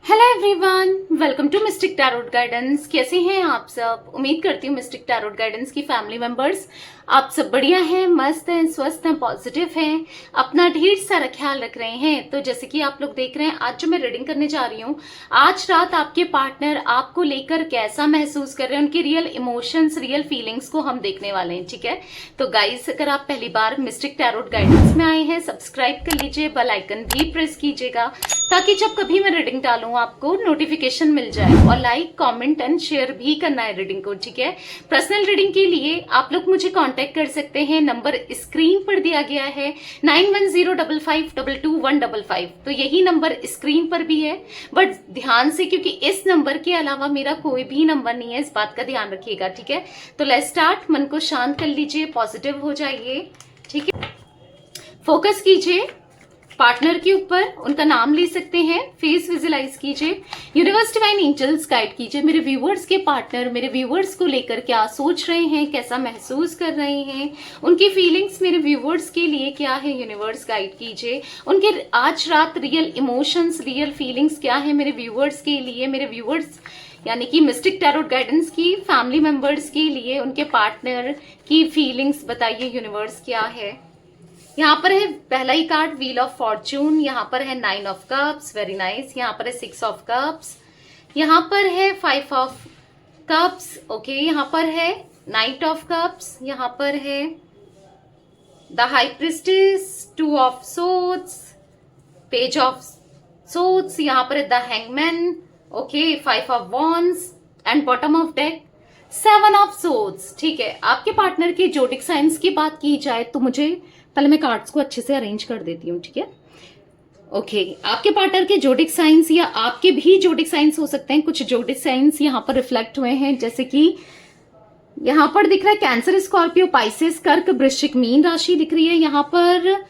Hello everyone, welcome to mystic tarot guidance. कैसे हैं आप सब? उम्मीद करती हूँ मिस्टिक टैरोट गाइडेंस की फैमिली मेंबर्स आप सब बढ़िया हैं, मस्त हैं, स्वस्थ हैं, पॉजिटिव हैं, अपना ढेर सारा ख्याल रख रहे हैं। तो जैसे कि आप लोग देख रहे हैं, आज जो मैं रीडिंग करने जा रही हूँ, आज रात आपके पार्टनर आपको लेकर कैसा महसूस कर रहे हैं, उनके रियल इमोशंस, रियल फीलिंग्स को हम देखने वाले हैं। ठीक है, तो गाइस, अगर आप पहली बार मिस्टिक टैरोट गाइडेंस में आए हैं, सब्सक्राइब कर लीजिए, बेल आइकन भी प्रेस कीजिएगा ताकि जब कभी मैं रीडिंग डालूं आपको नोटिफिकेशन मिल जाए। और लाइक, कमेंट एंड शेयर भी करना है रीडिंग को। ठीक है, पर्सनल रीडिंग के लिए आप लोग मुझे कांटेक्ट कर सकते हैं, नंबर स्क्रीन पर दिया गया है 9105522155। तो यही नंबर स्क्रीन पर भी है, बट ध्यान से, क्योंकि इस नंबर के अलावा मेरा कोई भी नंबर नहीं है, इस बात का ध्यान रखिएगा। ठीक है, तो लेट्स स्टार्ट। मन को शांत कर लीजिए, पॉजिटिव हो जाइए। ठीक है, फोकस कीजिए पार्टनर के ऊपर, उनका नाम ले सकते हैं, फेस विजुलाइज कीजिए, यूनिवर्स डिवाइन एंजल्स गाइड कीजिए। मेरे व्यूवर्स के पार्टनर मेरे व्यूवर्स को लेकर क्या सोच रहे हैं, कैसा महसूस कर रहे हैं, उनकी फीलिंग्स मेरे व्यूवर्स के लिए क्या है, यूनिवर्स गाइड कीजिए। उनके आज रात रियल इमोशंस, रियल फीलिंग्स क्या है मेरे व्यूवर्स के लिए, मेरे व्यूवर्स यानी कि मिस्टिक टैरोट गाइडेंस की फैमिली मेंबर्स के लिए उनके पार्टनर की फीलिंग्स बताइए, यूनिवर्स क्या है। यहाँ पर है पहला ही कार्ड, व्हील ऑफ फॉर्च्यून। यहाँ पर है 9 ऑफ कप्स, वेरी नाइस। यहाँ पर है 6 ऑफ कप्स। यहाँ पर है 5 ऑफ कप्स, ओके। यहाँ पर है नाइट ऑफ कप्स। यहाँ पर है the high priestess, 2 of swords, page of swords. यहाँ पर है the hangman, okay, 5 of wands and bottom of deck 7 of swords. ठीक है, आपके पार्टनर के जोडिक साइंस की बात की जाए तो मुझे पहले मैं कार्ड्स को अच्छे से अरेंज कर देती हूँ। ठीक है, ओके। आपके पार्टनर के जोडिक साइंस या आपके भी जोडिक साइंस हो सकते हैं। कुछ जोडिक साइंस यहाँ पर रिफ्लेक्ट हुए हैं, जैसे कि यहाँ पर दिख रहा है कैंसर, स्कॉर्पियो, पाइसेस, कर्क, वृश्चिक, मीन राशि दिख रही है। यहाँ पर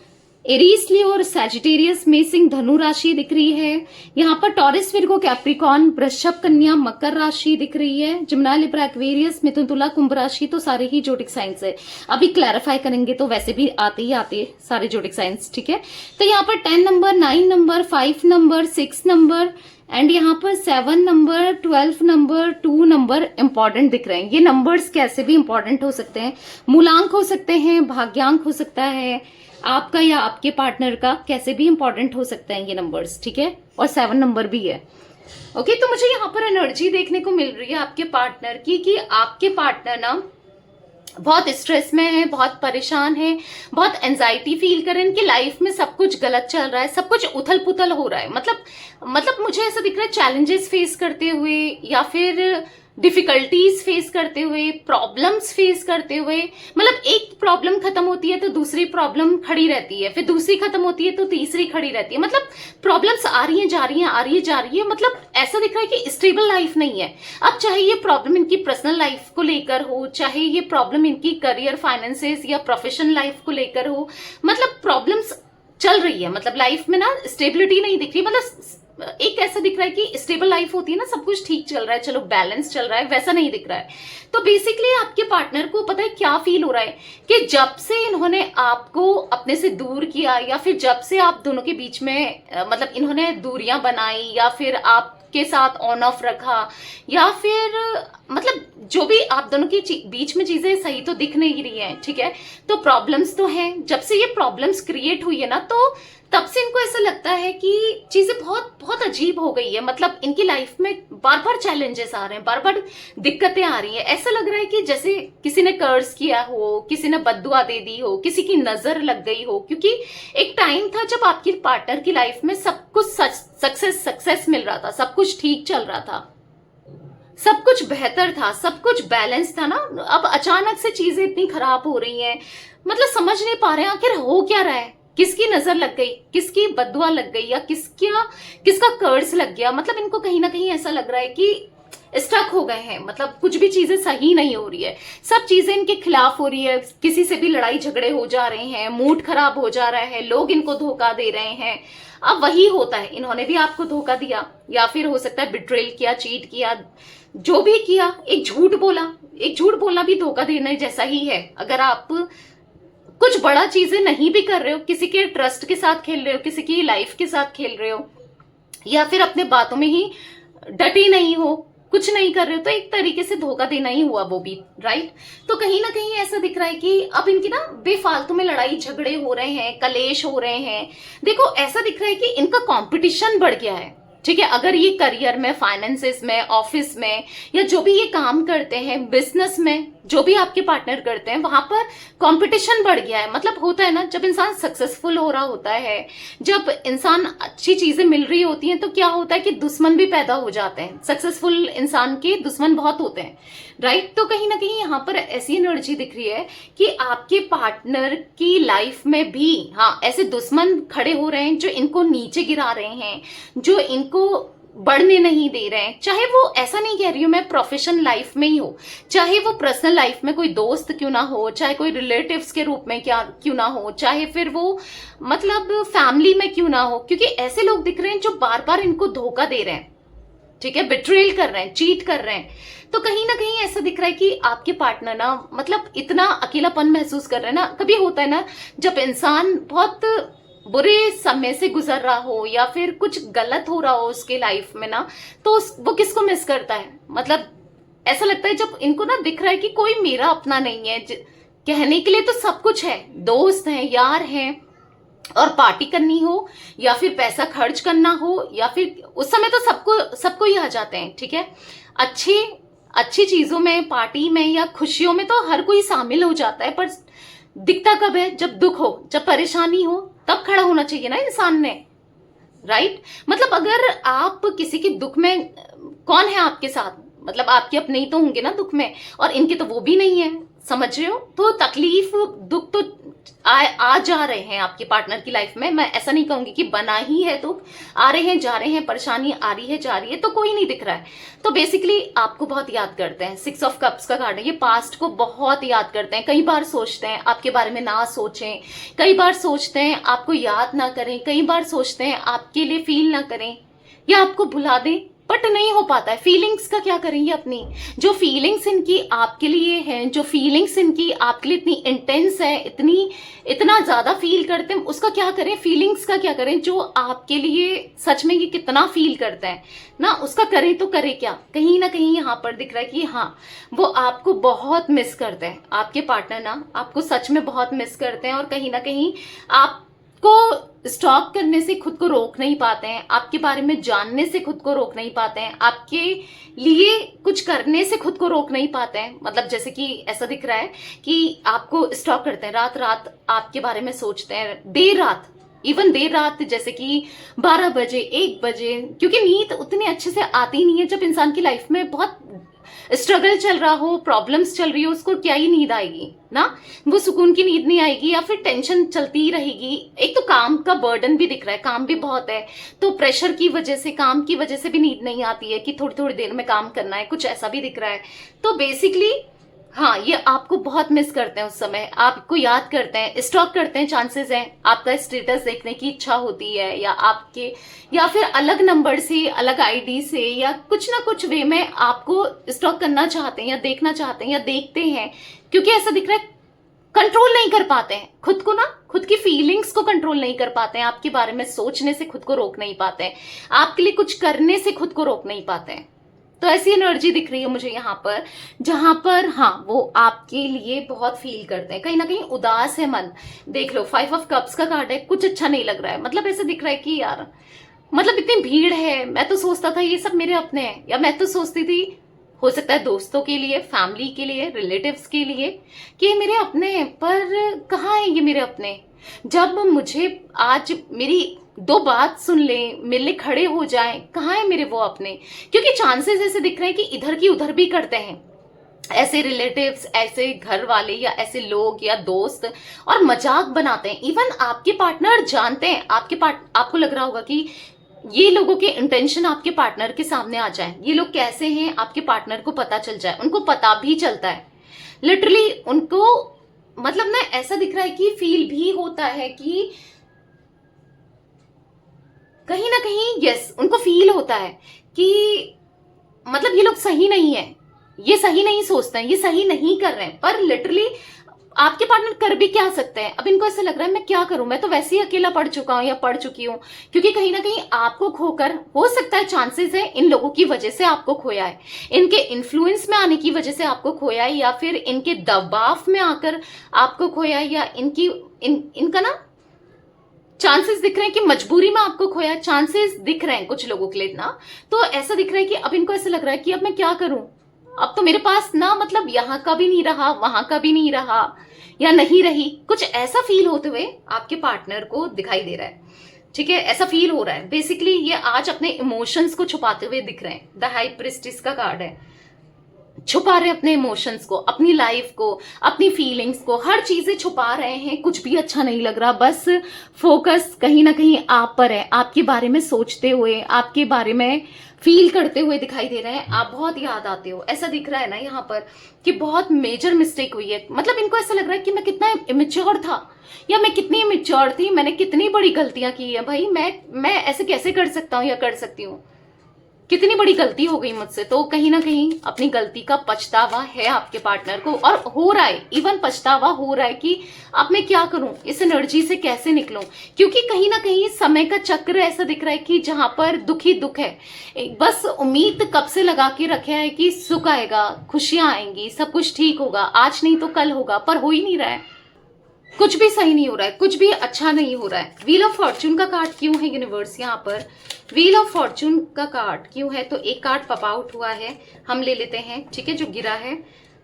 एरीज, लियो और सैजिटेरियस में सिंह, धनु राशि दिख रही है। यहाँ पर टॉरस, विर्गो, कैप्रिकॉन, वृषभ, कन्या, मकर राशि दिख रही है। जमुना, लिब्रा, एक्वेरियस, मिथुन, तुला, कुंभ राशि। तो सारे ही जोडिक साइंस है। अभी क्लैरिफाई करेंगे तो वैसे भी आते ही आते सारे जोडिक साइंस। ठीक है, तो यहाँ पर 10 number, 9 number, 5 number, 6 number and यहाँ पर 7 नंबर, 12 नंबर, 2 नंबर इंपॉर्टेंट दिख रहे हैं। ये नंबर्स कैसे भी इंपॉर्टेंट हो सकते हैं, मूलांक हो सकते हैं, भाग्यांक हो सकता है आपका या आपके पार्टनर का, कैसे भी इंपॉर्टेंट हो सकते हैं ये नंबर्स। ठीक है, और 7 नंबर भी है, ओके। तो मुझे यहाँ पर एनर्जी देखने को मिल रही है आपके पार्टनर की, कि आपके पार्टनर ना बहुत स्ट्रेस में है, बहुत परेशान है, बहुत एंजाइटी फील कर रहे हैं। इनकी लाइफ में सब कुछ गलत चल रहा है, सब कुछ उथल पुथल हो रहा है। मतलब मुझे ऐसा दिख रहा है, चैलेंजेस फेस करते हुए या फिर डिफिकल्टीज फेस करते हुए, प्रॉब्लम्स फेस करते हुए। मतलब एक प्रॉब्लम खत्म होती है तो दूसरी प्रॉब्लम खड़ी रहती है, फिर दूसरी खत्म होती है तो तीसरी खड़ी रहती है। मतलब प्रॉब्लम्स आ रही हैं, जा रही हैं, आ रही है, जा रही है। मतलब ऐसा दिख रहा है कि स्टेबल लाइफ नहीं है। अब चाहे ये प्रॉब्लम इनकी पर्सनल लाइफ को लेकर हो, चाहे ये प्रॉब्लम इनकी करियर, फाइनेंसेस या प्रोफेशनल लाइफ को लेकर हो, मतलब प्रॉब्लम्स चल रही है। मतलब लाइफ में ना स्टेबिलिटी नहीं दिख रही। मतलब एक ऐसा दिख रहा है कि स्टेबल लाइफ होती है ना, सब कुछ ठीक चल रहा है, चलो बैलेंस चल रहा है, वैसा नहीं दिख रहा है। तो बेसिकली आपके पार्टनर को पता है क्या फील हो रहा है, कि जब से इन्होंने आपको अपने से दूर किया, या फिर जब से आप दोनों के बीच में मतलब इन्होंने दूरियां बनाई, या फिर आपके साथ ऑन ऑफ रखा, या फिर मतलब जो भी आप दोनों के बीच में चीजें सही तो दिख नहीं रही हैं। ठीक है, तो प्रॉब्लम्स तो हैं। जब से ये प्रॉब्लम्स क्रिएट हुई है ना, तो तब से इनको ऐसा लगता है कि चीजें बहुत बहुत अजीब हो गई है। मतलब इनकी लाइफ में बार बार चैलेंजेस आ रहे हैं, बार बार दिक्कतें आ रही हैं। ऐसा लग रहा है कि जैसे किसी ने कर्ज किया हो, किसी ने बद्दुआ दे दी हो, किसी की नजर लग गई हो। क्योंकि एक टाइम था जब आपकी पार्टनर की लाइफ में सब कुछ सक्सेस मिल रहा था, सब कुछ ठीक चल रहा था, सब कुछ बेहतर था, सब कुछ बैलेंस था ना। अब अचानक से चीजें इतनी खराब हो रही हैं, मतलब समझ नहीं पा रहे हैं आखिर हो क्या रहा है। किसकी नजर लग गई, किसकी बद्दुआ लग गई, या किसका कर्ज लग गया। मतलब इनको कहीं ना कहीं ऐसा लग रहा है कि स्टक हो गए हैं। मतलब कुछ भी चीजें सही नहीं हो रही है, सब चीजें इनके खिलाफ हो रही है। किसी से भी लड़ाई झगड़े हो जा रहे हैं, मूड खराब हो जा रहा है, लोग इनको धोखा दे रहे हैं। अब वही होता है, इन्होंने भी आपको धोखा दिया, या फिर हो सकता है बिट्रेल किया, चीट किया, जो भी किया। एक झूठ बोलना भी धोखा देने जैसा ही है। अगर आप कुछ बड़ा चीजें नहीं भी कर रहे हो, किसी के ट्रस्ट के साथ खेल रहे हो, किसी की लाइफ के साथ खेल रहे हो, या फिर अपने बातों में ही डटे नहीं हो, कुछ नहीं कर रहे हो, तो एक तरीके से धोखा देना ही हुआ वो भी, राइट। तो कहीं ना कहीं ऐसा दिख रहा है कि अब इनकी ना बेफालतू में लड़ाई झगड़े हो रहे हैं, कलेश हो रहे हैं। देखो ऐसा दिख रहा है कि इनका कंपटीशन बढ़ गया है, ठीक है। अगर ये करियर में, फाइनेंसेस में, ऑफिस में, या जो भी ये काम करते हैं, बिजनेस में, जो भी आपके पार्टनर करते हैं, वहां पर कंपटीशन बढ़ गया है। मतलब होता है ना, जब इंसान सक्सेसफुल हो रहा होता है, जब इंसान अच्छी चीजें मिल रही होती हैं, तो क्या होता है कि दुश्मन भी पैदा हो जाते हैं। सक्सेसफुल इंसान के दुश्मन बहुत होते हैं, राइट। तो कहीं ना कहीं यहाँ पर ऐसी एनर्जी दिख रही है कि आपके पार्टनर की लाइफ में भी हाँ ऐसे दुश्मन खड़े हो रहे हैं जो इनको नीचे गिरा रहे हैं, जो इनको बढ़ने नहीं दे रहे हैं। चाहे वो, ऐसा नहीं कह रही हूं मैं, प्रोफेशनल लाइफ में ही हो, चाहे वो पर्सनल लाइफ में कोई दोस्त क्यों ना हो, चाहे कोई रिलेटिव्स के रूप में क्या क्यों ना हो, चाहे फिर वो मतलब फैमिली में क्यों ना हो, क्योंकि ऐसे लोग दिख रहे हैं जो बार बार इनको धोखा दे रहे हैं, ठीक है, बिट्रेल कर रहे हैं, चीट कर रहे हैं। तो कहीं ना कहीं ऐसा दिख रहा है कि आपके पार्टनर ना मतलब इतना अकेलापन महसूस कर रहे हैं ना। कभी होता है ना, जब इंसान बहुत बुरे समय से गुजर रहा हो या फिर कुछ गलत हो रहा हो उसके लाइफ में ना, तो वो किसको मिस करता है। मतलब ऐसा लगता है जब इनको ना दिख रहा है कि कोई मेरा अपना नहीं है, कहने के लिए तो सब कुछ है, दोस्त हैं, यार हैं, और पार्टी करनी हो या फिर पैसा खर्च करना हो, या फिर उस समय तो सबको ही आ जाते हैं, ठीक है। अच्छी चीजों में, पार्टी में या खुशियों में तो हर कोई शामिल हो जाता है, पर दिखता कब है, जब दुख हो, जब परेशानी हो, तब खड़ा होना चाहिए ना इंसान ने, राइट। मतलब अगर आप किसी के दुख में, कौन है आपके साथ, मतलब आपके अपने ही तो होंगे ना दुख में, और इनके तो वो भी नहीं है, समझ रहे हो। तो तकलीफ, दुख तो आ जा रहे हैं आपके पार्टनर की लाइफ में। मैं ऐसा नहीं कहूंगी कि बना ही है दुख, आ रहे हैं जा रहे हैं, परेशानी आ रही है जा रही है, तो कोई नहीं दिख रहा है। तो बेसिकली आपको बहुत याद करते हैं। 6 ऑफ कप्स का कार्ड है, ये पास्ट को बहुत याद करते हैं। कई बार सोचते हैं आपके बारे में ना सोचें, कई बार सोचते हैं आपको याद ना करें, कई बार सोचते हैं आपके लिए फील ना करें या आपको भुला दें, बट नहीं हो पाता है। फीलिंग्स का क्या करेंगे अपनी, जो फीलिंग्स इनकी आपके लिए हैं, जो फीलिंग्स इनकी आपके लिए इतनी इंटेंस है, इतना ज्यादा फील करते हैं, उसका क्या करें, फीलिंग्स का क्या करें, जो आपके लिए सच में ये कितना फील करते हैं ना, उसका करें तो करें क्या। कहीं ना कहीं यहाँ पर दिख रहा है कि हाँ वो आपको बहुत मिस करते हैं, आपके पार्टनर ना आपको सच में बहुत मिस करते हैं, और कहीं ना कहीं आपको स्टॉक करने से खुद को रोक नहीं पाते हैं, आपके बारे में जानने से खुद को रोक नहीं पाते हैं, आपके लिए कुछ करने से खुद को रोक नहीं पाते हैं। मतलब जैसे कि ऐसा दिख रहा है कि आपको स्टॉक करते हैं, रात रात आपके बारे में सोचते हैं, देर रात, इवन देर रात, जैसे कि 12 बजे 1 बजे, क्योंकि नींद उतनी अच्छे से आती नहीं है। जब इंसान की लाइफ में बहुत स्ट्रगल चल रहा हो, प्रॉब्लम्स चल रही हो, उसको क्या ही नींद आएगी ना, वो सुकून की नींद नहीं आएगी, या फिर टेंशन चलती ही रहेगी। एक तो काम का बर्डन भी दिख रहा है, काम भी बहुत है, तो प्रेशर की वजह से, काम की वजह से भी नींद नहीं आती है कि थोड़ी थोड़ी देर में काम करना है, कुछ ऐसा भी दिख रहा है। तो बेसिकली हाँ ये आपको बहुत मिस करते हैं, उस समय आपको याद करते हैं, स्टॉक करते हैं, चांसेस हैं आपका स्टेटस देखने की इच्छा होती है, या आपके, या फिर अलग नंबर से, अलग आईडी से, या कुछ ना कुछ वे में आपको स्टॉक करना चाहते हैं, या देखना चाहते हैं, या देखते हैं, क्योंकि ऐसा दिख रहा है कंट्रोल नहीं कर पाते हैं खुद को ना, खुद की फीलिंग्स को कंट्रोल नहीं कर पाते हैं, आपके बारे में सोचने से खुद को रोक नहीं पाते हैं, आपके लिए कुछ करने से खुद को रोक नहीं पाते हैं। तो ऐसी एनर्जी दिख रही है मुझे यहाँ पर, जहां पर हाँ वो आपके लिए बहुत फील करते हैं, कहीं ना कहीं उदास है मन। देख लो 5 ऑफ कप्स का कार्ड है, कुछ अच्छा नहीं लग रहा है। मतलब ऐसे दिख रहा है कि यार मतलब इतनी भीड़ है, मैं तो सोचता था ये सब मेरे अपने हैं, या मैं तो सोचती थी, हो सकता है दोस्तों के लिए, फैमिली के लिए, रिलेटिव्स के लिए, कि ये मेरे अपने हैं, पर कहाँ है ये मेरे अपने। जब मुझे आज मेरी 2 बात सुन ले, मिलने खड़े हो जाए, कहाँ है मेरे वो अपने। क्योंकि चांसेस ऐसे दिख रहे हैं कि इधर की उधर भी करते हैं, ऐसे रिलेटिव्स, ऐसे घर वाले, या ऐसे लोग या दोस्त, और मजाक बनाते हैं। इवन आपके पार्टनर जानते हैं, आपको लग रहा होगा कि ये लोगों के इंटेंशन आपके पार्टनर के सामने आ जाए, ये लोग कैसे हैं आपके पार्टनर को पता चल जाए, उनको पता भी चलता है लिटरली उनको। मतलब ना ऐसा दिख रहा है कि फील भी होता है कि कहीं ना कहीं यस उनको फील होता है कि मतलब ये लोग सही नहीं है, ये सही नहीं सोचते हैं, ये सही नहीं कर रहे हैं, पर लिटरली आपके पार्टनर कर भी क्या सकते हैं। अब इनको ऐसा लग रहा है मैं क्या करूं, मैं तो वैसे ही अकेला पड़ चुका हूं या पड़ चुकी हूं, क्योंकि कहीं ना कहीं आपको खोकर, हो सकता है चांसेस है इन लोगों की वजह से आपको खोया है, इनके इन्फ्लुएंस में आने की वजह से आपको खोया है, या फिर इनके दबाव में आकर आपको खोया है, या इनका ना चांसेस दिख रहे हैं कि मजबूरी में आपको खोया, चांसेस दिख रहे हैं कुछ लोगों के लिए ना। तो ऐसा दिख रहा है कि अब इनको ऐसा लग रहा है कि अब मैं क्या करूं, अब तो मेरे पास ना मतलब यहाँ का भी नहीं रहा, वहां का भी नहीं रहा, या नहीं रही, कुछ ऐसा फील होते हुए आपके पार्टनर को दिखाई दे रहा है। ठीक है, ऐसा फील हो रहा है। बेसिकली ये आज अपने इमोशंस को छुपाते हुए दिख रहे हैं। द हाई प्रिस्टेस का कार्ड है, छुपा रहे हैं अपने इमोशंस को, अपनी लाइफ को, अपनी फीलिंग्स को, हर चीजें छुपा रहे हैं। कुछ भी अच्छा नहीं लग रहा, बस फोकस कहीं ना कहीं आप पर है, आपके बारे में सोचते हुए, आपके बारे में फील करते हुए दिखाई दे रहे हैं। आप बहुत याद आते हो, ऐसा दिख रहा है ना यहाँ पर कि बहुत मेजर मिस्टेक हुई है। मतलब इनको ऐसा लग रहा है कि मैं कितना इमेच्योर था, या मैं कितनी इमेच्योर थी, मैंने कितनी बड़ी गलतियां की है भाई, मैं ऐसे कैसे कर सकता हूँ या कर सकती हूँ, कितनी बड़ी गलती हो गई मुझसे। तो कहीं ना कहीं अपनी गलती का पछतावा है आपके पार्टनर को, और हो रहा है, इवन पछतावा हो रहा है कि अब मैं क्या करूं, इस एनर्जी से कैसे निकलूं, क्योंकि कहीं ना कहीं समय का चक्र ऐसा दिख रहा है कि जहां पर दुख ही दुख है। बस उम्मीद कब से लगा के रखे है कि सुख आएगा, खुशियां आएंगी, सब कुछ ठीक होगा, आज नहीं तो कल होगा, पर हो ही नहीं रहा है। कुछ भी सही नहीं हो रहा है, कुछ भी अच्छा नहीं हो रहा है। व्हील ऑफ फॉर्चून का कार्ड क्यों है यूनिवर्स यहाँ पर, व्हील ऑफ फॉर्चून का कार्ड क्यों है? तो एक कार्ड पॉप आउट हुआ है, हम ले लेते हैं, ठीक है, जो गिरा है।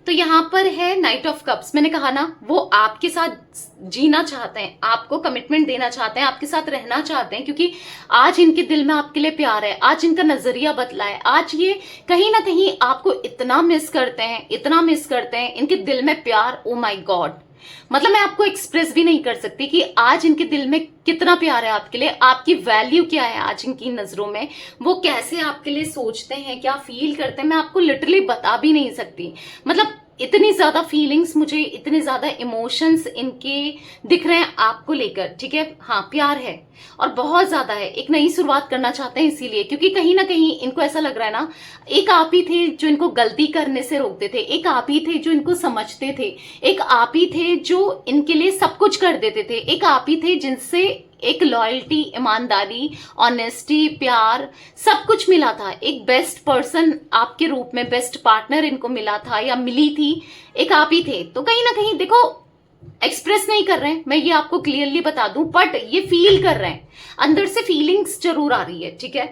तो यहाँ पर है नाइट ऑफ कप्स। मैंने कहा ना, वो आपके साथ जीना चाहते हैं, आपको कमिटमेंट देना चाहते हैं, आपके साथ रहना चाहते हैं, क्योंकि आज इनके दिल में आपके लिए प्यार है, आज इनका नजरिया बदला है, आज ये कहीं ना कहीं आपको इतना मिस करते हैं, इतना मिस करते हैं, इनके दिल में प्यार, ओ माई गॉड, मतलब मैं आपको एक्सप्रेस भी नहीं कर सकती कि आज इनके दिल में कितना प्यार है आपके लिए, आपकी वैल्यू क्या है आज इनकी नजरों में, वो कैसे आपके लिए सोचते हैं, क्या फील करते हैं, मैं आपको लिटरली बता भी नहीं सकती। मतलब इतनी ज्यादा फीलिंग्स मुझे, इतने ज्यादा इमोशंस इनके दिख रहे हैं आपको लेकर। ठीक है, हाँ प्यार है और बहुत ज्यादा है, एक नई शुरुआत करना चाहते हैं इसीलिए, क्योंकि कहीं ना कहीं इनको ऐसा लग रहा है ना, एक आप ही थे जो इनको गलती करने से रोकते थे, एक आप ही थे जो इनको समझते थे, एक आप ही थे जो इनके लिए सब कुछ कर देते थे, एक आप ही थे जिनसे एक लॉयल्टी, ईमानदारी, ऑनेस्टी, प्यार सब कुछ मिला था। एक बेस्ट पर्सन आपके रूप में, बेस्ट पार्टनर इनको मिला था या मिली थी, एक आप ही थे। तो कहीं ना कहीं देखो, एक्सप्रेस नहीं कर रहे हैं, मैं ये आपको क्लियरली बता दूं, बट ये फील कर रहे हैं, अंदर से फीलिंग्स जरूर आ रही है। ठीक है,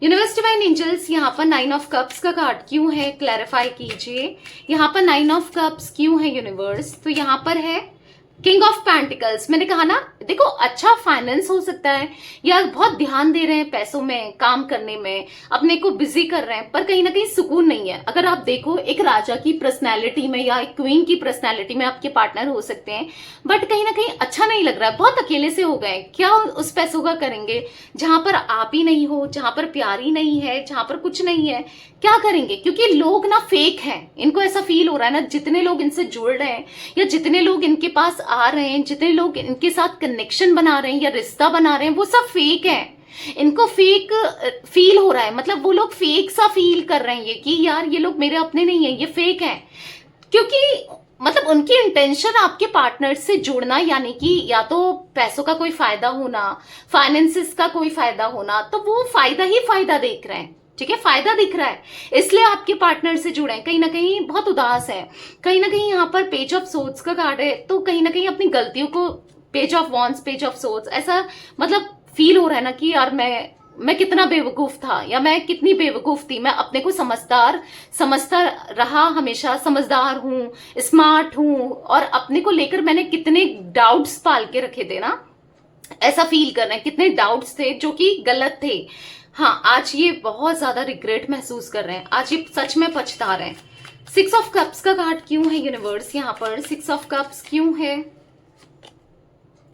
यूनिवर्स डिवाइन एंजल्स, यहाँ पर 9 ऑफ कप्स का कार्ड क्यों है, क्लैरिफाई कीजिए। यहाँ पर 9 ऑफ कप्स क्यों है यूनिवर्स? तो यहाँ पर है किंग ऑफ पेंटिकल्स। मैंने कहा ना, देखो अच्छा फाइनेंस हो सकता है, या बहुत ध्यान दे रहे हैं पैसों में, काम करने में, अपने को बिजी कर रहे हैं, पर कहीं ना कहीं सुकून नहीं है। अगर आप देखो, एक राजा की पर्सनैलिटी में या एक क्वीन की पर्सनैलिटी में आपके पार्टनर हो सकते हैं, बट कहीं ना कहीं अच्छा नहीं लग रहा है, बहुत अकेले से हो गए। क्या उस पैसों का करेंगे जहां पर आप ही नहीं हो, जहां पर प्यार ही नहीं है, जहां पर कुछ नहीं है, क्या करेंगे? क्योंकि लोग ना फेक हैं, इनको ऐसा फील हो रहा है ना, जितने लोग इनसे जुड़ रहे हैं या जितने लोग इनके पास आ रहे हैं, जितने लोग इनके साथ कनेक्शन बना रहे हैं या रिश्ता बना रहे हैं, वो सब फेक हैं। इनको फेक फील हो रहा है, मतलब वो लोग फेक सा फील कर रहे हैं ये कि यार ये लोग मेरे अपने नहीं है, ये फेक हैं। क्योंकि मतलब उनकी इंटेंशन आपके पार्टनर से जुड़ना, यानी कि या तो पैसों का कोई फायदा होना, फाइनेंसिस का कोई फायदा होना, तो वो फायदा ही फायदा देख रहे हैं। ठीक है, फायदा दिख रहा है, इसलिए आपके पार्टनर से जुड़े हैं। कहीं ना कहीं बहुत उदास है, कहीं ना कहीं यहाँ पर पेज ऑफ सोर्ड्स का कार्ड है, तो कहीं ना कहीं अपनी गलतियों को, page of wands, page of swords, ऐसा मतलब फील हो रहा है ना कि यार मैं कितना बेवकूफ था, या मैं कितनी बेवकूफ थी, मैं अपने को समझता रहा, हमेशा समझदार हूँ, स्मार्ट हूँ, और अपने को लेकर मैंने कितने डाउट्स पाल के रखे थे ना, ऐसा फील कर रहे हैं, कितने डाउट्स थे जो कि गलत थे। हाँ, आज ये बहुत ज्यादा रिग्रेट महसूस कर रहे हैं, आज ये सच में पछता रहे हैं। 6 ऑफ कप्स का कार्ड क्यों है यूनिवर्स? यहाँ पर 6 ऑफ कप्स क्यों है?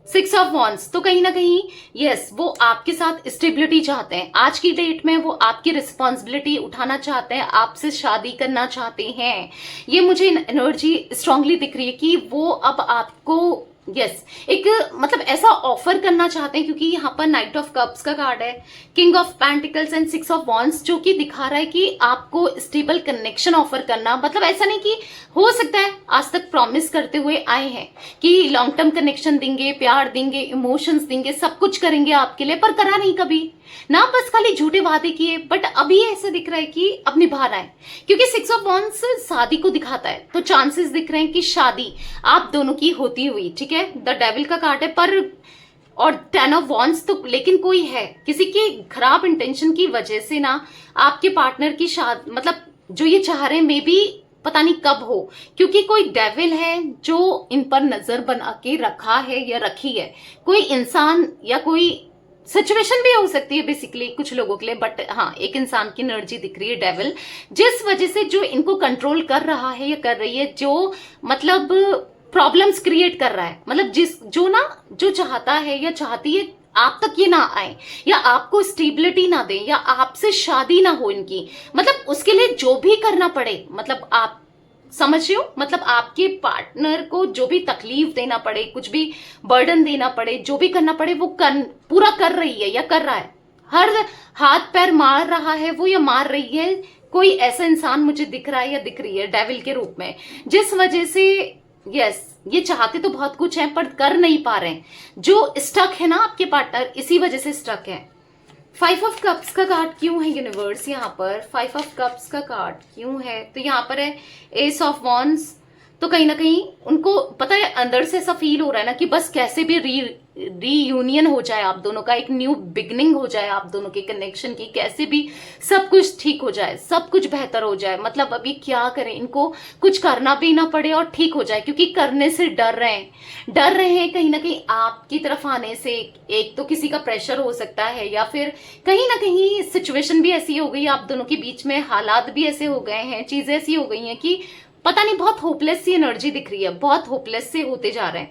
6 ऑफ वॉन्ड्स, तो कहीं ना कहीं यस, वो आपके साथ स्टेबिलिटी चाहते हैं, आज की डेट में वो आपकी रिस्पॉन्सिबिलिटी उठाना चाहते हैं, आपसे शादी करना चाहते हैं। ये मुझे एनर्जी स्ट्रांगली दिख रही है कि वो अब आपको यस एक मतलब ऐसा ऑफर करना चाहते हैं, क्योंकि यहाँ पर नाइट ऑफ कप्स का कार्ड है, king of pentacles and six of wands, जो कि दिखा रहा है कि आपको स्टेबल कनेक्शन ऑफर करना। मतलब ऐसा नहीं कि हो सकता है आज तक प्रॉमिस करते हुए आए हैं कि लॉन्ग टर्म कनेक्शन देंगे, प्यार देंगे, इमोशंस देंगे, सब कुछ करेंगे आपके लिए, पर करा नहीं कभी ना, बस खाली झूठे वादे किए। बट अभी ऐसा दिख रहा है कि अब निभा रहा है, क्योंकि सिक्स ऑफ वॉन्ड्स शादी को दिखाता है, तो चांसेस दिख रहे हैं कि शादी आप दोनों की होती हुई, ठीक है। द डेविल का कार्ड है, पर और टेन ऑफ वॉन्ड्स, तो लेकिन कोई है किसी के खराब इंटेंशन की वजह से ना आपके पार्टनर की शादी, मतलब जो ये चाह रहे हैं मे बी पता नहीं कब हो, क्योंकि कोई डेविल है जो इन पर नजर बना के रखा है या रखी है। कोई इंसान या कोई सिचुएशन भी हो सकती है बेसिकली कुछ लोगों के लिए, बट हाँ एक इंसान की एनर्जी दिख रही है डेविल, जिस वजह से जो इनको कंट्रोल कर रहा है या कर रही है, जो मतलब प्रॉब्लम्स क्रिएट कर रहा है, मतलब जो चाहता है या चाहती है आप तक ये ना आए, या आपको स्टेबिलिटी ना दे, या आपसे शादी ना हो इनकी, मतलब उसके लिए जो भी करना पड़े, मतलब आप समझ रहे हो, मतलब आपके पार्टनर को जो भी तकलीफ देना पड़े, कुछ भी बर्डन देना पड़े, जो भी करना पड़े वो पूरा कर रही है या कर रहा है। हर हाथ पैर मार रहा है वो या मार रही है, कोई ऐसा इंसान मुझे दिख रहा है या दिख रही है डेविल के रूप में, जिस वजह से यस ये चाहते तो बहुत कुछ है पर कर नहीं पा रहे हैं। जो स्टक है ना आपके पार्टनर, इसी वजह से स्टक है। फाइव ऑफ कप्स का कार्ड क्यों है यूनिवर्स यहाँ पर? फाइव ऑफ कप्स का कार्ड क्यों है? तो यहाँ पर है एस ऑफ वॉन्ड्स। तो कहीं ना कहीं उनको पता है, अंदर से ऐसा फील हो रहा है ना कि बस कैसे भी रीयूनियन हो जाए आप दोनों का, एक न्यू बिगनिंग हो जाए आप दोनों के कनेक्शन की, कैसे भी सब कुछ ठीक हो जाए, सब कुछ बेहतर हो जाए। मतलब अभी क्या करें, इनको कुछ करना भी ना पड़े और ठीक हो जाए, क्योंकि करने से डर रहे हैं कहीं ना कहीं आपकी तरफ आने से। एक तो किसी का प्रेशर हो सकता है, या फिर कहीं ना कहीं सिचुएशन भी ऐसी हो गई आप दोनों के बीच में, हालात भी ऐसे हो गए हैं, चीजें ऐसी हो गई हैं कि पता नहीं, बहुत होपलेस सी एनर्जी दिख रही है, बहुत होपलेस से होते जा रहे हैं।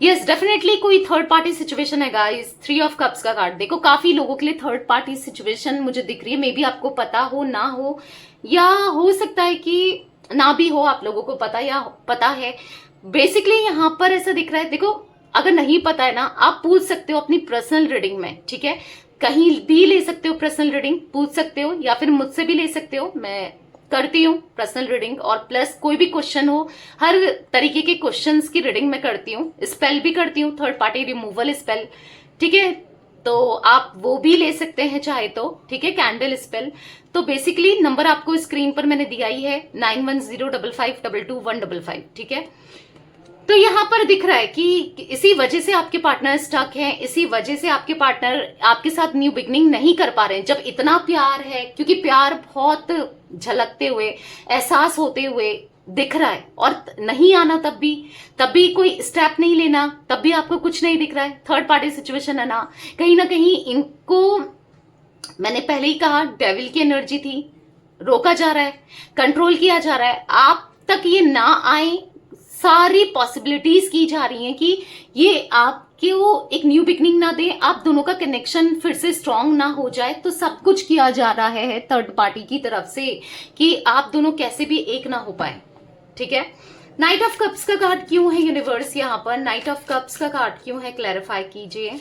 यस डेफिनेटली कोई थर्ड पार्टी सिचुएशन है गाइस। थ्री ऑफ कप्स का कार्ड देखो, काफी लोगों के लिए थर्ड पार्टी सिचुएशन मुझे दिख रही है। मे बी आपको पता हो ना हो, या हो सकता है कि ना भी हो, आप लोगों को पता या पता है। बेसिकली यहाँ पर ऐसा दिख रहा है, देखो अगर नहीं पता है ना, आप पूछ सकते हो अपनी पर्सनल रीडिंग में, ठीक है। कहीं भी ले सकते हो पर्सनल रीडिंग, पूछ सकते हो, या फिर मुझसे भी ले सकते हो। मैं करती हूँ पर्सनल रीडिंग, और प्लस कोई भी क्वेश्चन हो, हर तरीके के क्वेश्चंस की रीडिंग मैं करती हूँ। स्पेल भी करती हूँ, थर्ड पार्टी रिमूवल स्पेल, ठीक है। तो आप वो भी ले सकते हैं चाहे तो, ठीक है, कैंडल स्पेल। तो बेसिकली नंबर आपको स्क्रीन पर मैंने दिया ही है 9105522155, ठीक है। तो यहाँ पर दिख रहा है कि इसी वजह से आपके पार्टनर स्टक हैं, इसी वजह से आपके पार्टनर आपके साथ न्यू बिगनिंग नहीं कर पा रहे हैं। जब इतना प्यार है, क्योंकि प्यार बहुत झलकते हुए, एहसास होते हुए दिख रहा है, और नहीं आना तब भी कोई स्टेप नहीं लेना, तब भी आपको कुछ नहीं दिख रहा है। थर्ड पार्टी सिचुएशन है ना कहीं इनको, मैंने पहले ही कहा डेविल की एनर्जी थी, रोका जा रहा है, कंट्रोल किया जा रहा है, आप तक ये ना आए, सारी पॉसिबिलिटीज की जा रही हैं कि ये आपके वो एक न्यू बिगनिंग ना दे, आप दोनों का कनेक्शन फिर से स्ट्रांग ना हो जाए। तो सब कुछ किया जा रहा है थर्ड पार्टी की तरफ से कि आप दोनों कैसे भी एक ना हो पाए, ठीक है। नाइट ऑफ कप्स का कार्ड क्यों है यूनिवर्स यहाँ पर? नाइट ऑफ कप्स का कार्ड क्यों है, क्लैरिफाई कीजिए।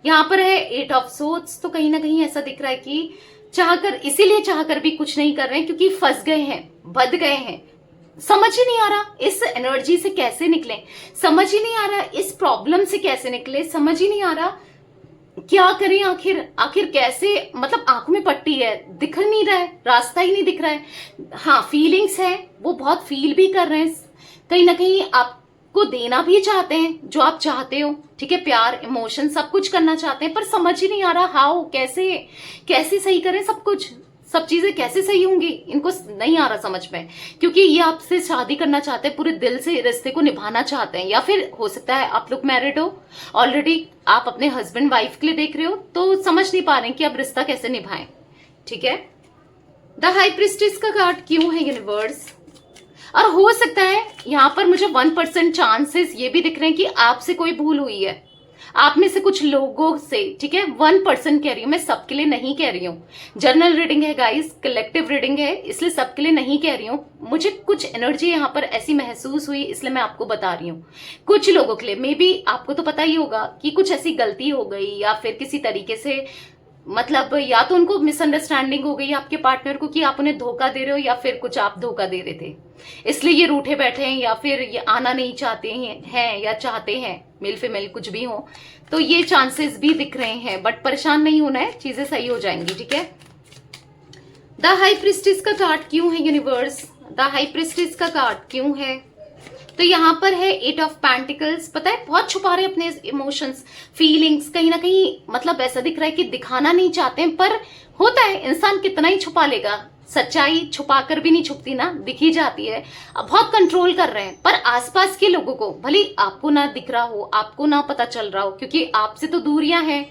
यहाँ पर है एट ऑफ सोर्ड्स। तो कहीं ना कहीं ऐसा दिख रहा है कि इसीलिए चाहकर भी कुछ नहीं कर रहे हैं, क्योंकि फंस गए हैं, बंध गए हैं। समझ ही नहीं आ रहा इस एनर्जी से कैसे निकले, समझ ही नहीं आ रहा इस प्रॉब्लम से कैसे निकले, समझ ही नहीं आ रहा क्या करें आखिर कैसे। मतलब आंखों में पट्टी है, दिख नहीं रहा है, रास्ता ही नहीं दिख रहा है। हाँ फीलिंग्स है, वो बहुत फील भी कर रहे हैं, कहीं ना कहीं आपको देना भी चाहते हैं जो आप चाहते हो, ठीक है, प्यार, इमोशन सब कुछ करना चाहते हैं, पर समझ ही नहीं आ रहा हाउ, कैसे सही करें सब कुछ, सब चीजें कैसे सही होंगी, इनको नहीं आ रहा समझ में। क्योंकि ये आपसे शादी करना चाहते हैं, पूरे दिल से रिश्ते को निभाना चाहते हैं, या फिर हो सकता है आप लोग मैरिड हो ऑलरेडी, आप अपने हस्बैंड वाइफ के लिए देख रहे हो, तो समझ नहीं पा रहे हैं कि अब रिश्ता कैसे निभाएं, ठीक है। द हाई प्रिस्टेस का कार्ड क्यों है यूनिवर्स? और हो सकता है यहाँ पर मुझे 1% चांसेस ये भी दिख रहे हैं कि आपसे कोई भूल हुई है, आप में से कुछ लोगों से, ठीक है, 1% कह रही हूं मैं, सबके लिए नहीं कह रही हूं। जनरल रीडिंग है गाइस, कलेक्टिव रीडिंग है, इसलिए सबके लिए नहीं कह रही हूं। मुझे कुछ एनर्जी यहाँ पर ऐसी महसूस हुई, इसलिए मैं आपको बता रही हूँ। कुछ लोगों के लिए मे बी, आपको तो पता ही होगा कि कुछ ऐसी गलती हो गई या फिर किसी तरीके से, मतलब या तो उनको मिसअंडरस्टैंडिंग हो गई आपके पार्टनर को कि आप उन्हें धोखा दे रहे हो, या फिर कुछ आप धोखा दे रहे थे, इसलिए ये रूठे बैठे हैं, या फिर ये आना नहीं चाहते हैं या चाहते हैं, मेल फीमेल कुछ भी हो। तो ये चांसेस भी दिख रहे हैं, बट परेशान नहीं होना है, चीजें सही हो जाएंगी, ठीक है। द हाई प्रिस्टेस का कार्ड क्यों है यूनिवर्स? द हाई प्रिस्टेस का कार्ड क्यों है? तो यहाँ पर है 8 ऑफ पेंटिकल्स। पता है, बहुत छुपा रहे अपने इमोशंस, फीलिंग्स, कहीं ना कहीं, मतलब ऐसा दिख रहा है कि दिखाना नहीं चाहते हैं, पर होता है, इंसान कितना ही छुपा लेगा, सच्चाई छुपा कर भी नहीं छुपती ना, दिख ही जाती है। अब बहुत कंट्रोल कर रहे हैं, पर आसपास के लोगों को, भले आपको ना दिख रहा हो, आपको ना पता चल रहा हो, क्योंकि आपसे तो दूरियां हैं,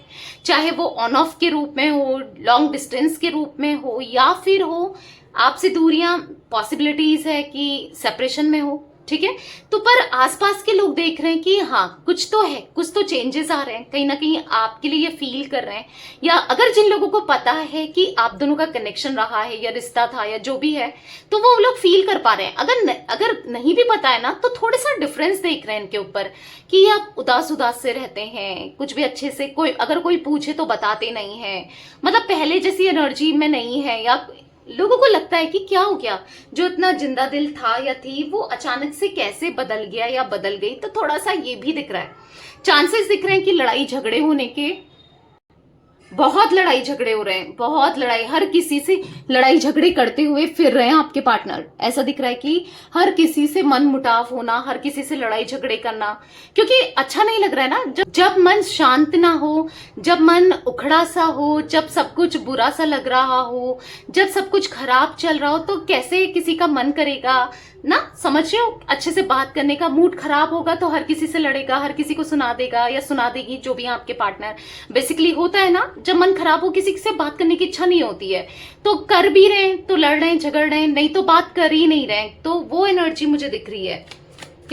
चाहे वो ऑन ऑफ के रूप में हो, लॉन्ग डिस्टेंस के रूप में हो, या फिर हो आपसे दूरियां, पॉसिबिलिटीज है कि सेपरेशन में हो, ठीक है। तो पर आसपास के लोग देख रहे हैं कि हाँ कुछ तो है, कुछ तो चेंजेस आ रहे हैं, कहीं ना कहीं आपके लिए ये फील कर रहे हैं। या अगर जिन लोगों को पता है कि आप दोनों का कनेक्शन रहा है या रिश्ता था या जो भी है, तो वो लोग फील कर पा रहे हैं। अगर नहीं भी पता है ना, तो थोड़ा सा डिफरेंस देख रहे हैं इनके ऊपर कि आप उदास उदास से रहते हैं, कुछ भी अच्छे से, कोई अगर कोई पूछे तो बताते नहीं है, मतलब पहले जैसी एनर्जी में नहीं है, या लोगों को लगता है कि क्या हो गया, जो इतना जिंदा दिल था या थी, वो अचानक से कैसे बदल गया या बदल गई। तो थोड़ा सा ये भी दिख रहा है, चांसेस दिख रहे हैं कि लड़ाई झगड़े होने के, बहुत लड़ाई झगड़े हो रहे हैं, बहुत लड़ाई, हर किसी से लड़ाई झगड़े करते हुए फिर रहे हैं आपके पार्टनर। ऐसा दिख रहा है कि हर किसी से मन मुटाव होना, हर किसी से लड़ाई झगड़े करना, क्योंकि अच्छा नहीं लग रहा है ना। जब मन शांत ना हो, जब मन उखड़ा सा हो, जब सब कुछ बुरा सा लग रहा हो, जब सब कुछ खराब चल रहा हो, तो कैसे किसी का मन करेगा ना, समझ रहे हो, अच्छे से बात करने का। मूड खराब होगा तो हर किसी से लड़ेगा, हर किसी को सुना देगा या सुना देगी, जो भी है आपके पार्टनर। बेसिकली होता है ना, जब मन खराब हो, किसी से बात करने की इच्छा नहीं होती है, तो कर भी रहे हैं तो लड़ रहे हैं, झगड़ रहे हैं, नहीं तो बात कर ही नहीं रहे, तो वो एनर्जी मुझे दिख रही है।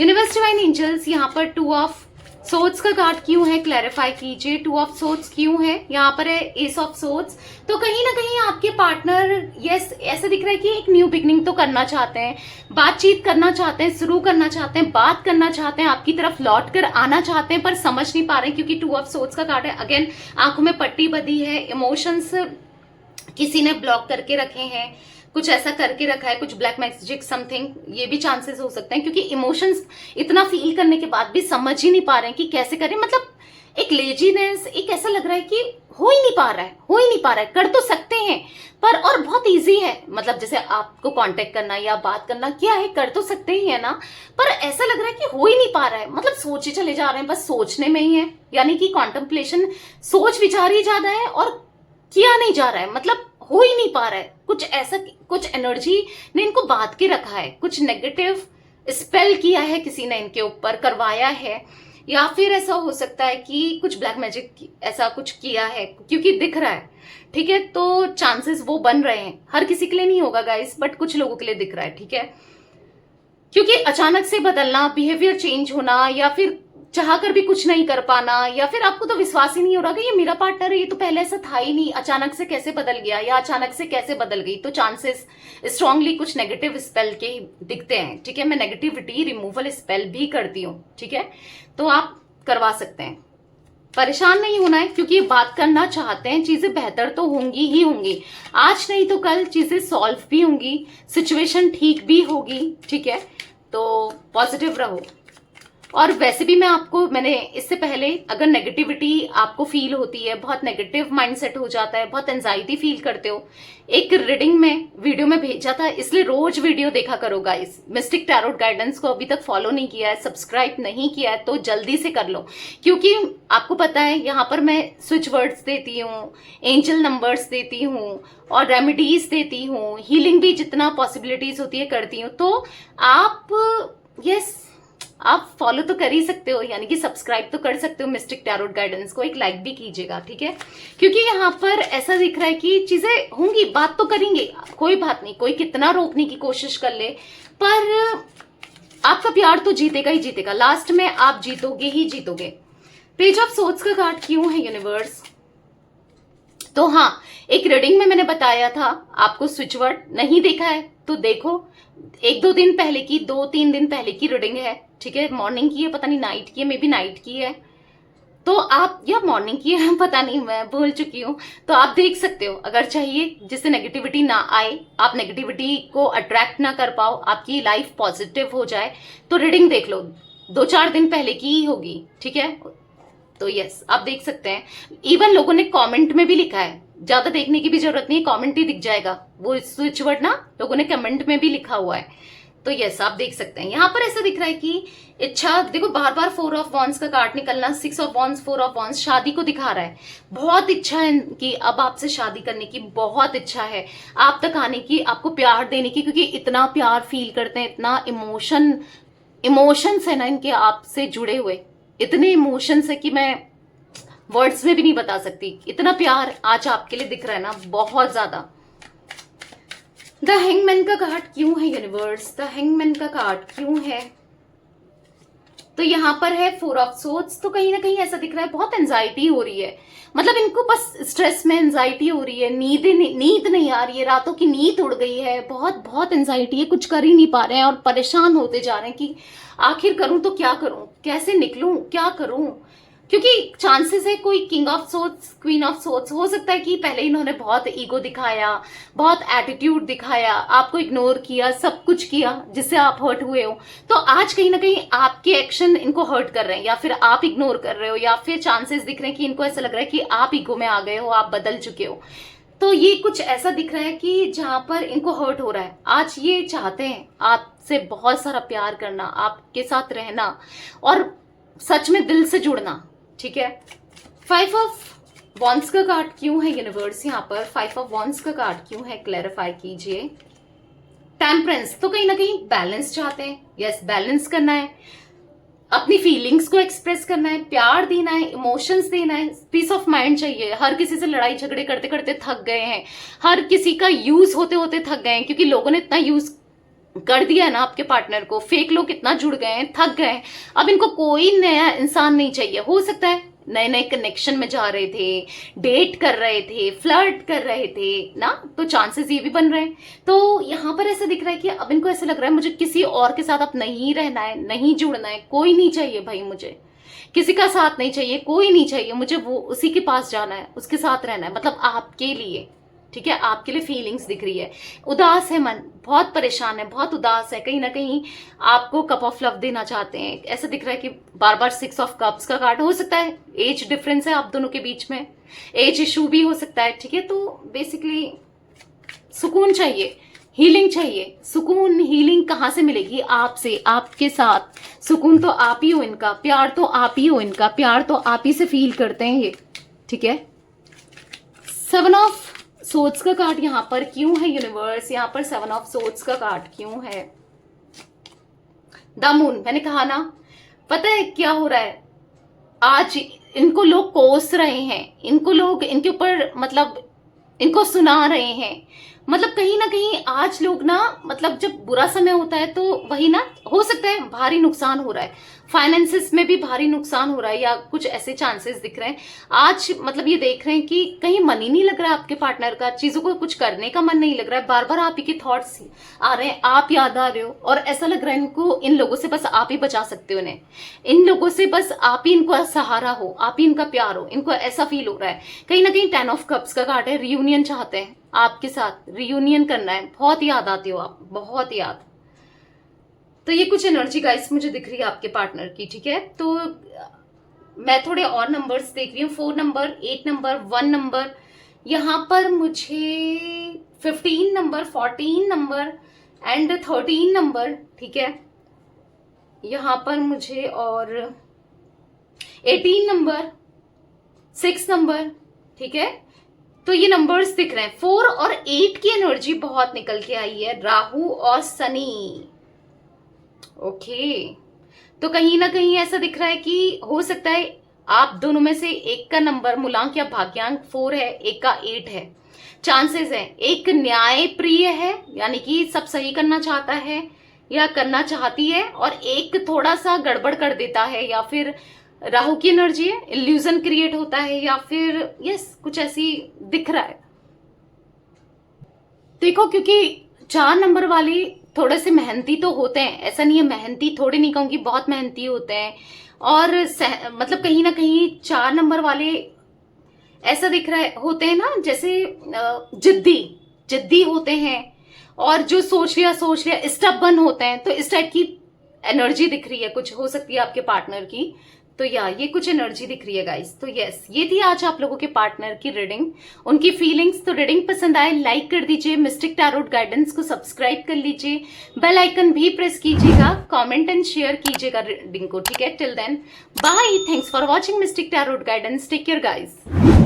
यूनिवर्स डिवाइन एंजल्स, यहाँ पर 2 ऑफ सोर्ड्स का कार्ड क्यों है, क्लैरिफाई कीजिए। 2 ऑफ सोर्ड्स क्यों है? यहाँ पर है एस ऑफ सोर्ड्स। तो कहीं ना कहीं आपके पार्टनर, यस, ऐसा दिख रहा है कि एक न्यू बिगनिंग तो करना चाहते हैं, बातचीत करना चाहते हैं, शुरू करना चाहते हैं, बात करना चाहते हैं, आपकी तरफ लौट कर आना चाहते हैं, पर समझ नहीं पा रहे हैं, क्योंकि 2 ऑफ सोर्ड्स का कार्ड है। अगेन आंखों में पट्टी बंधी है, इमोशंस किसी ने ब्लॉक करके रखे हैं, कुछ ऐसा करके रखा है, कुछ ब्लैक मैजिक समथिंग, ये भी चांसेस हो सकते हैं, क्योंकि इमोशंस इतना फील करने के बाद भी समझ ही नहीं पा रहे हैं कि कैसे करें। मतलब एक लेजीनेस, एक ऐसा लग रहा है कि हो ही नहीं पा रहा है, हो ही नहीं पा रहा है, कर तो सकते हैं पर, और बहुत इजी है, मतलब जैसे आपको कांटेक्ट करना या बात करना, क्या है, कर तो सकते ही है ना, पर ऐसा लग रहा है कि हो ही नहीं पा रहा है। मतलब सोचे चले जा रहे हैं, बस सोचने में ही है, यानी कि कॉन्टेम्पलेशन, सोच विचार ही ज्यादा है और किया नहीं जा रहा है, मतलब हो ही नहीं पा रहा है। कुछ ऐसा, कुछ एनर्जी ने इनको बांध के रखा है, कुछ नेगेटिव स्पेल किया है किसी ने इनके ऊपर, करवाया है, या फिर ऐसा हो सकता है कि कुछ ब्लैक मैजिक ऐसा कुछ किया है, क्योंकि दिख रहा है, ठीक है। तो चांसेस वो बन रहे हैं, हर किसी के लिए नहीं होगा गाइस, बट कुछ लोगों के लिए दिख रहा है, ठीक है। क्योंकि अचानक से बदलना, बिहेवियर चेंज होना, या फिर चाह कर भी कुछ नहीं कर पाना, या फिर आपको तो विश्वास ही नहीं हो रहा कि ये मेरा पार्टनर है, ये तो पहले ऐसा था ही नहीं, अचानक से कैसे बदल गया या अचानक से कैसे बदल गई। तो चांसेस स्ट्रांगली कुछ नेगेटिव स्पेल के दिखते हैं, ठीक है। मैं नेगेटिविटी रिमूवल स्पेल भी करती हूँ, ठीक है, तो आप करवा सकते हैं। परेशान नहीं होना है, क्योंकि बात करना चाहते हैं, चीजें बेहतर तो होंगी ही होंगी, आज नहीं तो कल चीजें सॉल्व भी होंगी, सिचुएशन ठीक भी होगी, ठीक है। तो पॉजिटिव रहो। और वैसे भी मैंने इससे पहले, अगर नेगेटिविटी आपको फील होती है, बहुत नेगेटिव माइंडसेट हो जाता है, बहुत एंजाइटी फील करते हो, एक रीडिंग में वीडियो में भेजा था, इसलिए रोज वीडियो देखा करो गाइस। मिस्टिक टैरोट गाइडेंस को अभी तक फॉलो नहीं किया है, सब्सक्राइब नहीं किया है, तो जल्दी से कर लो, क्योंकि आपको पता है यहाँ पर मैं स्विच वर्ड्स देती हूँ, एंजल नंबर्स देती हूँ, और रेमेडीज देती हूँ, हीलिंग भी जितना पॉसिबिलिटीज होती है करती हूँ। तो आप फॉलो तो कर ही सकते हो, यानी कि सब्सक्राइब तो कर सकते हो मिस्टिक टैरोट गाइडेंस को, एक लाइक भी कीजिएगा, ठीक है। क्योंकि यहाँ पर ऐसा दिख रहा है कि चीजें होंगी, बात तो करेंगे, कोई बात नहीं, कोई कितना रोकने की कोशिश कर ले, पर आपका प्यार तो जीतेगा ही जीतेगा, लास्ट में आप जीतोगे ही जीतोगे। पेज ऑफ सोर्ड्स का कार्ड क्यों है यूनिवर्स? तो हाँ, एक रीडिंग में मैंने बताया था, आपको स्विच वर्ड नहीं देखा है तो देखो, 1-2 दिन पहले की, 2-3 दिन पहले की रीडिंग है, ठीक है। मॉर्निंग की है, पता नहीं नाइट की है, मे बी नाइट की है, तो आप, या मॉर्निंग की है पता नहीं, मैं भूल चुकी हूँ। तो आप देख सकते हो, अगर चाहिए जिससे नेगेटिविटी ना आए, आप नेगेटिविटी को अट्रैक्ट ना कर पाओ, आपकी लाइफ पॉजिटिव हो जाए, तो रीडिंग देख लो, 2-4 दिन पहले की ही होगी, ठीक है। तो यस, आप देख सकते हैं, इवन लोगों ने कमेंट में भी लिखा है, ज्यादा देखने की भी जरूरत नहीं है, कमेंट ही दिख जाएगा वो स्विच वर्ड ना, लोगों ने कमेंट में भी लिखा हुआ है। तो यस, आप देख सकते हैं, यहाँ पर ऐसा दिख रहा है कि इच्छा, देखो बार बार 4 ऑफ वॉन्ड्स का कार्ड निकलना, 6 ऑफ वॉन्ड्स, 4 ऑफ वॉन्ड्स शादी को दिखा रहा है। बहुत इच्छा है कि अब आपसे शादी करने की बहुत इच्छा है, आप तक आने की, आपको प्यार देने की, क्योंकि इतना प्यार फील करते हैं, इतना इमोशंस है ना इनके आपसे जुड़े हुए, इतने इमोशंस है कि मैं वर्ड्स में भी नहीं बता सकती, इतना प्यार आज आपके लिए दिख रहा है ना, बहुत ज्यादा। द हैंगमैन का कार्ड क्यों है यूनिवर्स? द हैंगमैन का कार्ड क्यों है? तो यहाँ पर है 4 ऑफ सोर्ड्स, तो कहीं ना कहीं ऐसा दिख रहा है बहुत एंजाइटी हो रही है, मतलब इनको बस स्ट्रेस में एंजाइटी हो रही है, नींद नहीं आ रही है, रातों की नींद उड़ गई है, बहुत बहुत एंजाइटी है, कुछ कर ही नहीं पा रहे हैं और परेशान होते जा रहे हैं कि आखिर करूं तो क्या करूं, कैसे निकलूं, क्या करूं, क्योंकि चांसेस है कोई king of swords, queen of swords, हो सकता है कि पहले इन्होंने बहुत ईगो दिखाया, बहुत एटीट्यूड दिखाया, आपको इग्नोर किया, सब कुछ किया जिससे आप हर्ट हुए हो, तो आज कहीं ना कहीं आपके एक्शन इनको हर्ट कर रहे हैं, या फिर आप इग्नोर कर रहे हो, या फिर चांसेस दिख रहे हैं कि इनको ऐसा लग रहा है कि आप ईगो में आ गए हो, आप बदल चुके हो। तो ये कुछ ऐसा दिख रहा है कि जहां पर इनको हर्ट हो रहा है, आज ये चाहते हैं आपसे बहुत सारा प्यार करना, आपके साथ रहना और सच में दिल से जुड़ना, ठीक है। 5 ऑफ वॉन्ड्स का कार्ड क्यों है यूनिवर्स? यहाँ पर 5 ऑफ वॉन्ड्स का कार्ड क्यों है, क्लैरिफाई कीजिए। टेम्परेंस, तो कहीं ना कहीं बैलेंस चाहते हैं, यस, बैलेंस करना है, अपनी फीलिंग्स को एक्सप्रेस करना है, प्यार देना है, इमोशंस देना है, पीस ऑफ माइंड चाहिए। हर किसी से लड़ाई झगड़े करते करते थक गए हैं, हर किसी का यूज होते होते थक गए हैं, क्योंकि लोगों ने इतना यूज कर दिया है ना आपके पार्टनर को, फेक लोग इतना जुड़ गए हैं, थक गए हैं, अब इनको कोई नया इंसान नहीं चाहिए। हो सकता है नए नए कनेक्शन में जा रहे थे, डेट कर रहे थे, फ्लर्ट कर रहे थे ना, तो चांसेस ये भी बन रहे हैं। तो यहाँ पर ऐसा दिख रहा है कि अब इनको ऐसा लग रहा है मुझे किसी और के साथ अब नहीं रहना है, नहीं जुड़ना है, कोई नहीं चाहिए भाई, मुझे किसी का साथ नहीं चाहिए, कोई नहीं चाहिए मुझे, वो उसी के पास जाना है, उसके साथ रहना है, मतलब आपके लिए, ठीक है, आपके लिए फीलिंग्स दिख रही है। उदास है मन, बहुत परेशान है, बहुत उदास है, कहीं ना कहीं आपको कप ऑफ लव देना चाहते हैं। ऐसा दिख रहा है कि बार बार 6 ऑफ कप्स का कार्ड, हो सकता है एज डिफरेंस है आप दोनों के बीच में, एज इशू भी हो सकता है, ठीक है। तो बेसिकली सुकून चाहिए, हीलिंग चाहिए। सुकून हीलिंग कहाँ से मिलेगी? आपसे, आपके साथ। सुकून तो आप ही हो इनका, प्यार तो आप ही हो इनका, प्यार तो आप ही से फील करते हैं ये, ठीक है। 7 ऑफ सोर्ड्स का कार्ड यहाँ पर क्यों है यूनिवर्स? यहाँ पर 7 ऑफ सोर्ड्स का कार्ड क्यों है? द मून, मैंने कहा ना, पता है क्या हो रहा है, आज इनको लोग कोस रहे हैं, इनको लोग इनके ऊपर मतलब इनको सुना रहे हैं, मतलब कहीं ना कहीं आज लोग ना, मतलब जब बुरा समय होता है तो वही ना, हो सकता है भारी नुकसान हो रहा है, फाइनेंसेस में भी भारी नुकसान हो रहा है, या कुछ ऐसे चांसेस दिख रहे हैं आज, मतलब ये देख रहे हैं कि कहीं मन ही नहीं लग रहा है आपके पार्टनर का, चीजों को कुछ करने का मन नहीं लग रहा है, बार बार आप ही के थॉट्स आ रहे हैं, आप याद आ रहे हो, और ऐसा लग रहा है इनको, इन लोगों से बस आप ही बचा सकते हो इन्हें, इन लोगों से बस आप ही इनको सहारा हो, आप ही इनका प्यार हो, इनको ऐसा फील हो रहा है। कहीं ना कहीं 10 ऑफ कप्स का कार्ड है, रियूनियन चाहते हैं आपके साथ, रियूनियन करना है, बहुत याद आती हो आप, बहुत याद। तो ये कुछ एनर्जी गाइस मुझे दिख रही है आपके पार्टनर की, ठीक है। तो मैं थोड़े और नंबर्स देख रही हूँ, 4 नंबर, 8 नंबर, 1 नंबर, यहाँ पर मुझे 15 नंबर, 14 नंबर एंड 13 नंबर, ठीक है। यहाँ पर मुझे और 18 नंबर, 6 नंबर, ठीक है। तो ये नंबर्स दिख रहे हैं। 4 और 8 की एनर्जी बहुत निकल के आई है, राहु और शनि, ओके। तो कहीं ना कहीं ऐसा दिख रहा है कि हो सकता है आप दोनों में से एक का नंबर मूलांक या भाग्यांक 4 है, एक का 8 है। चांसेस है एक न्याय प्रिय है, यानी कि सब सही करना चाहता है या करना चाहती है, और एक थोड़ा सा गड़बड़ कर देता है, या फिर राहु की एनर्जी है, इल्यूजन क्रिएट होता है, या फिर यस कुछ ऐसी दिख रहा है। देखो क्योंकि 4 नंबर वाले थोड़े से मेहनती तो होते हैं, ऐसा नहीं है मेहनती थोड़े नहीं कहूंगी, बहुत मेहनती होते हैं। और मतलब कहीं ना कहीं 4 नंबर वाले ऐसा दिख रहा है होते हैं ना, जैसे जिद्दी जिद्दी होते हैं, और जो सोच लिया स्टबर्न होते हैं। तो इस टाइप की एनर्जी दिख रही है, कुछ हो सकती है आपके पार्टनर की। तो या ये कुछ एनर्जी दिख रही है गाइस। तो यस, ये थी आज आप लोगों के पार्टनर की रीडिंग, उनकी फीलिंग्स। तो रीडिंग पसंद आए लाइक कर दीजिए, मिस्टिक टैरोट गाइडेंस को सब्सक्राइब कर लीजिए, बेल आइकन भी प्रेस कीजिएगा, कमेंट एंड शेयर कीजिएगा रीडिंग को, ठीक है। Till then bye, thanks for watching mystic tarot guidance, take care guys.